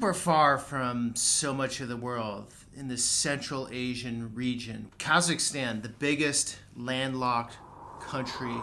super far from so much of the world in the Central Asian region. Kazakhstan, the biggest landlocked country.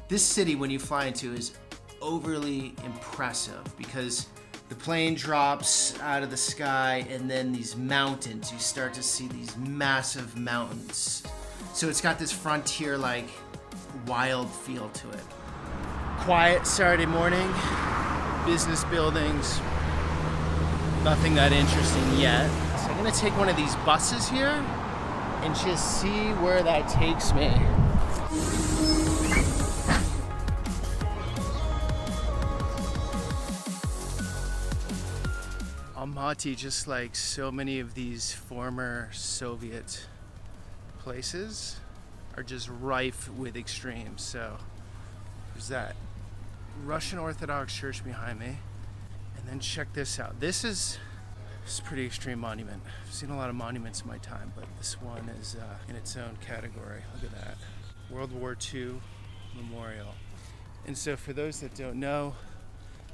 This city, when you fly into, is overly impressive because the plane drops out of the sky and then these mountains, you start to see these massive mountains. So it's got this frontier-like wild feel to it. Quiet Saturday morning, business buildings, nothing that interesting yet. So I'm gonna take one of these buses here and just see where that takes me. Almaty, just like so many of these former Soviet places, are just rife with extremes. So there's that Russian Orthodox church behind me, and then check this out. This is a pretty extreme monument. I've seen a lot of monuments in my time, but this one is in its own category. Look at that. World War II memorial. And so for those that don't know,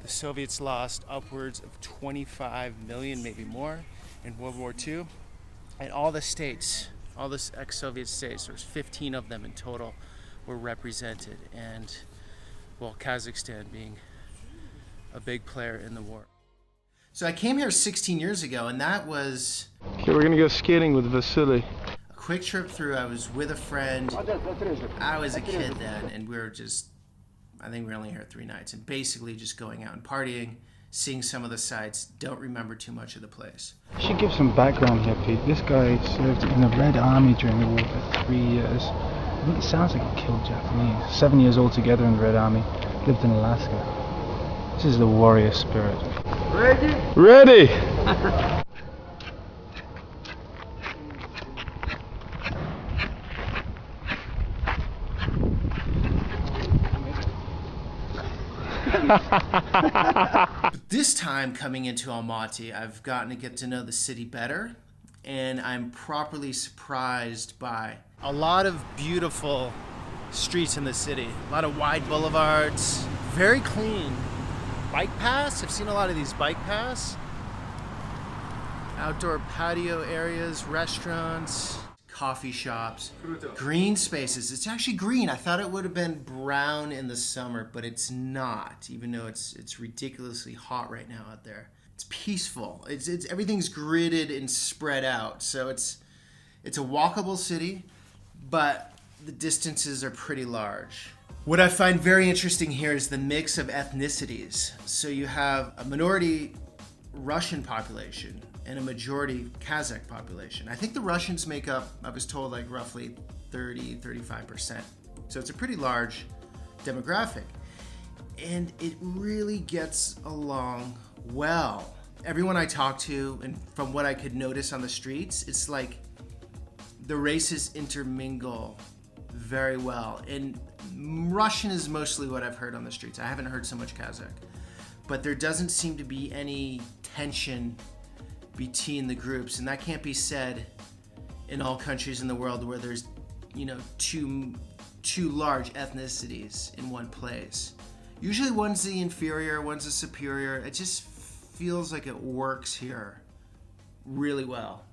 the Soviets lost upwards of 25 million, maybe more, in World War II. And all the states, all the ex-Soviet states, there's 15 of them in total, were represented. And, well, Kazakhstan being a big player in the war. So I came here 16 years ago, and that was... Okay, we're gonna go skating with Vasily. A quick trip through. I was with a friend. I was a kid then, and we were just... I think we were only here 3 nights, and basically just going out and partying, seeing some of the sights, don't remember too much of the place. I should give some background here, Pete. This guy served in the Red Army during the war for 3 years. I think it sounds like he killed Japanese. 7 years altogether in the Red Army. Lived in Alaska. This is the warrior spirit. Ready? Ready! But this time coming into Almaty, I've gotten to get to know the city better, and I'm properly surprised by a lot of beautiful streets in the city. A lot of wide boulevards, very clean. Bike paths, I've seen a lot of these bike paths. Outdoor patio areas, restaurants, coffee shops, green spaces. It's actually green. I thought it would have been brown in the summer, but it's not, even though it's ridiculously hot right now out there. It's peaceful. It's everything's gridded and spread out. So it's a walkable city, but the distances are pretty large. What I find very interesting here is the mix of ethnicities. So you have a minority Russian population and a majority Kazakh population. I think the Russians make up, I was told, like roughly 30-35%. So it's a pretty large demographic. And it really gets along well. Everyone I talk to, and from what I could notice on the streets, it's like the races intermingle very well. And Russian is mostly what I've heard on the streets. I haven't heard so much Kazakh. But there doesn't seem to be any tension between the groups, and that can't be said in all countries in the world where there's, you know, two large ethnicities in one place. Usually one's the inferior, one's the superior. It just feels like it works here really well.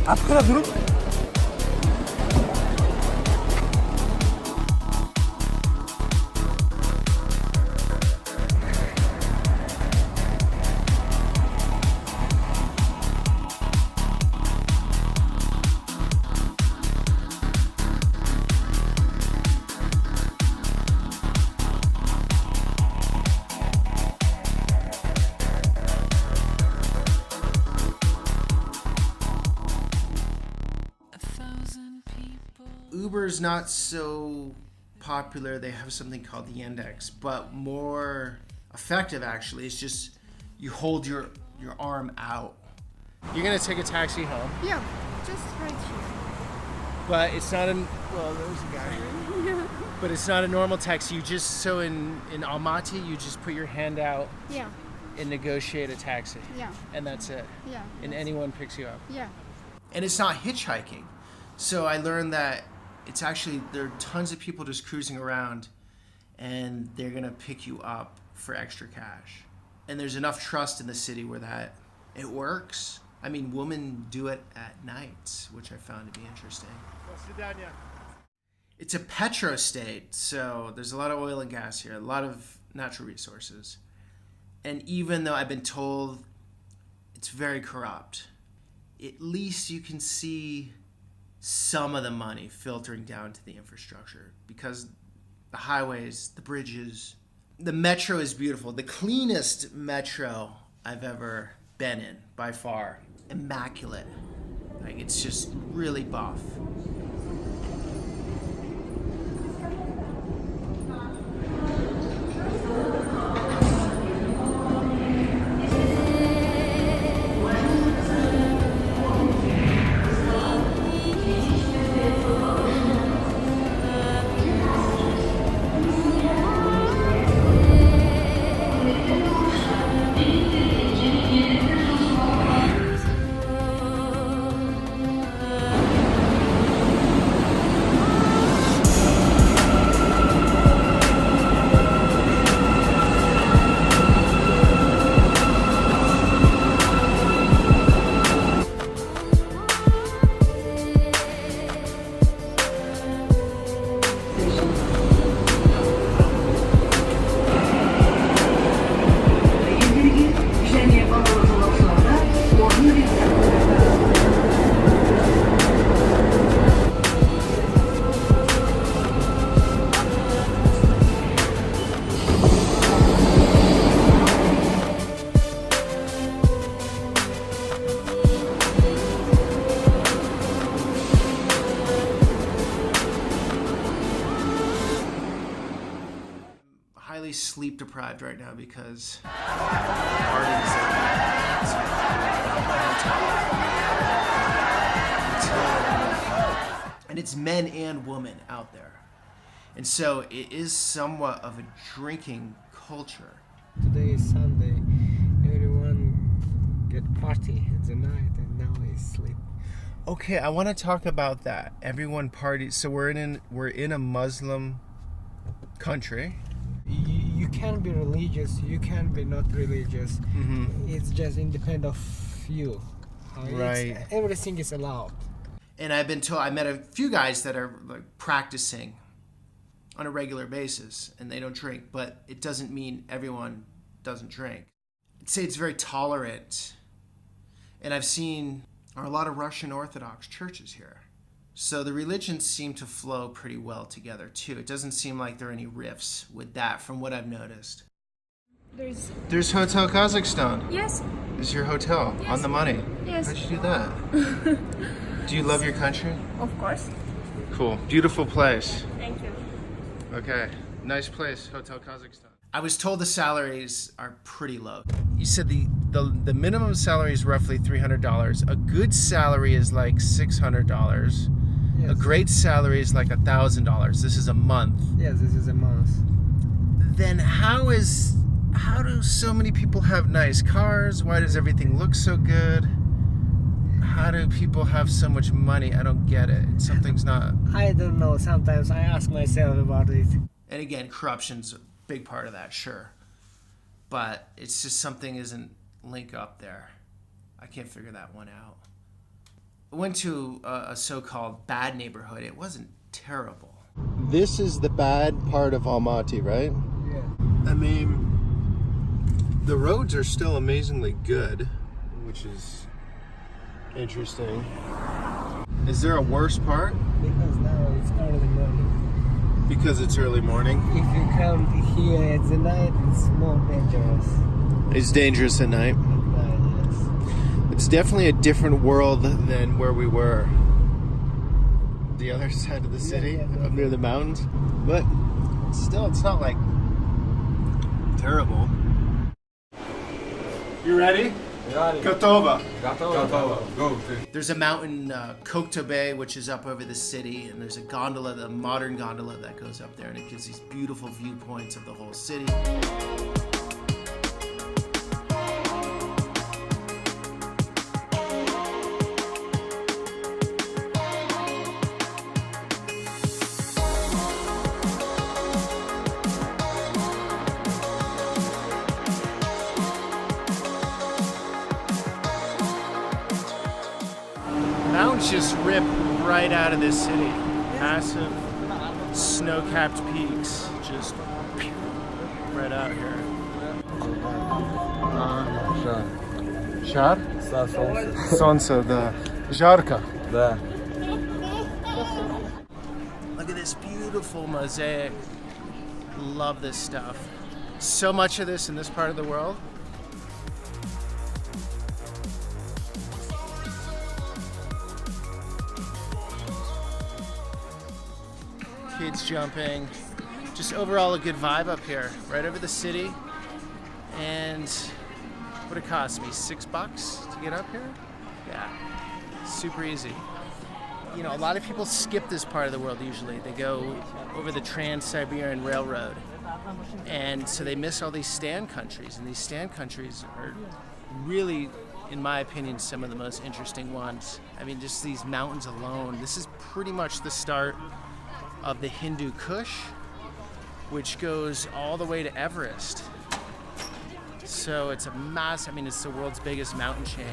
Откуда друг? Uber is not so popular. They have something called the index, but more effective actually. It's just you hold your arm out. You're gonna take a taxi home. Yeah, just right here. But it's not well, there's a guy. Yeah. But it's not a normal taxi. You just, so in Almaty, you just put your hand out Yeah. and negotiate a taxi. Yeah. And that's it. Yeah. And anyone picks you up. Yeah. And it's not hitchhiking. So I learned that it's actually, there are tons of people just cruising around and they're gonna pick you up for extra cash. And there's enough trust in the city where that, it works. I mean, women do it at night, which I found to be interesting. It's a petro state, so there's a lot of oil and gas here, a lot of natural resources. And even though I've been told it's very corrupt, at least you can see some of the money filtering down to the infrastructure, because the highways, the bridges, the metro is beautiful. The cleanest metro I've ever been in, by far. Immaculate. Like, it's just really buff. Highly sleep deprived right now because parties and it's men and women out there, and so it is somewhat of a drinking culture. Today is Sunday. Everyone get party at the night, and now is sleep. Okay, I want to talk about that. Everyone parties. So we're in a Muslim country. You can be religious, you can be not religious. Mm-hmm. It's just independent of you. Right. Everything is allowed. And I've been told, I met a few guys that are like practicing on a regular basis and they don't drink, but it doesn't mean everyone doesn't drink. I'd say it's very tolerant. And I've seen a lot of Russian Orthodox churches here. So the religions seem to flow pretty well together too. It doesn't seem like there are any rifts with that from what I've noticed. There's Hotel Kazakhstan. Yes. Is your hotel Yes. on the money? Yes. How'd you do that? Do you love your country? Of course. Cool. Beautiful place. Thank you. Okay. Nice place, Hotel Kazakhstan. I was told the salaries are pretty low. You said the minimum salary is roughly $300. A good salary is like $600. Yes. A great salary is like $1,000. This is a month. Yes, this is a month. Then how do so many people have nice cars? Why does everything look so good? How do people have so much money? I don't get it. Something's not. I don't know. Sometimes I ask myself about it. And again, corruption's a big part of that, sure. But it's just something isn't link up there. I can't figure that one out. I went to a so-called bad neighborhood. It wasn't terrible. This is the bad part of Almaty, right? Yeah. I mean, the roads are still amazingly good, which is interesting. Is there a worse part? Because now it's early morning. Because it's early morning? If you come here at the night, it's more dangerous. It's dangerous at night? Yes. It's definitely a different world than where we were. the other side of the city, up near the mountains. But still, it's not like terrible. You ready? Готово. Go. There's a mountain, Koktobé, which is up over the city, and there's a gondola, the modern gondola that goes up there, and it gives these beautiful viewpoints of the whole city. Mountains just rip right out of this city. Massive snow-capped peaks just right out here. Шар? Солнце, да. Жарко. Да. Look at this beautiful mosaic. Love this stuff. So much of this in this part of the world. Kids jumping. Just overall a good vibe up here, right over the city. And what it cost me, $6 to get up here? Yeah, super easy. You know, a lot of people skip this part of the world usually. They go over the Trans-Siberian Railroad. And so they miss all these stand countries. And these stand countries are really, in my opinion, some of the most interesting ones. I mean, just these mountains alone. This is pretty much the start of the Hindu Kush, which goes all the way to Everest. So it's a I mean, it's the world's biggest mountain chain.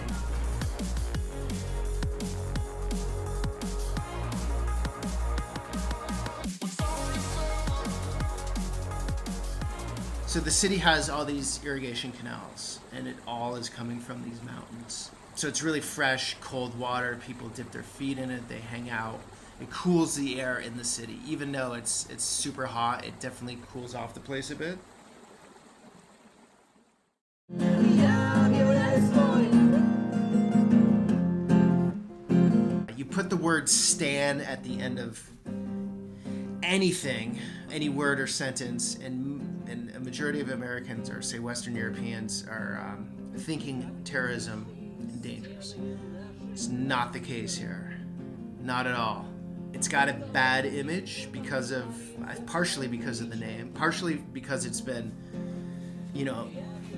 So the city has all these irrigation canals, and it all is coming from these mountains. So it's really fresh, cold water. People dip their feet in it, they hang out. It cools the air in the city. Even though it's super hot, it definitely cools off the place a bit. You put the word "stan" at the end of anything, any word or sentence, and a majority of Americans, or say Western Europeans, are thinking terrorism and dangerous. It's not the case here. Not at all. It's got a bad image because of, partially because of the name, partially because it's been, you know,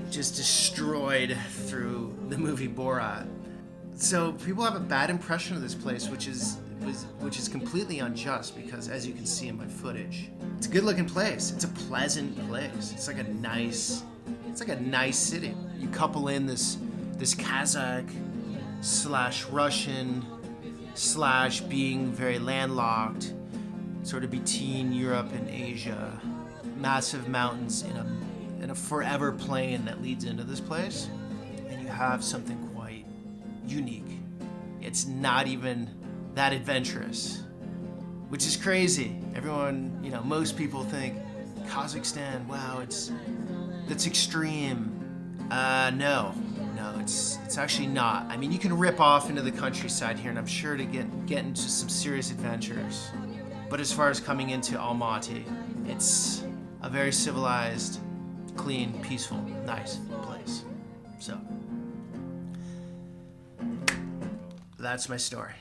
just destroyed through the movie Borat. So people have a bad impression of this place, which is completely unjust because, as you can see in my footage, it's a good-looking place. It's a pleasant place. It's like a nice city. You couple in this Kazakh / Russian / being very landlocked, sort of between Europe and Asia, massive mountains in a forever plain that leads into this place, and you have something quite unique. It's not even that adventurous, which is crazy. Everyone, you know, most people think Kazakhstan, wow, that's extreme. No, it's actually not. I mean, you can rip off into the countryside here, and I'm sure to get into some serious adventures. But as far as coming into Almaty, it's a very civilized, clean, peaceful, nice place. So that's my story.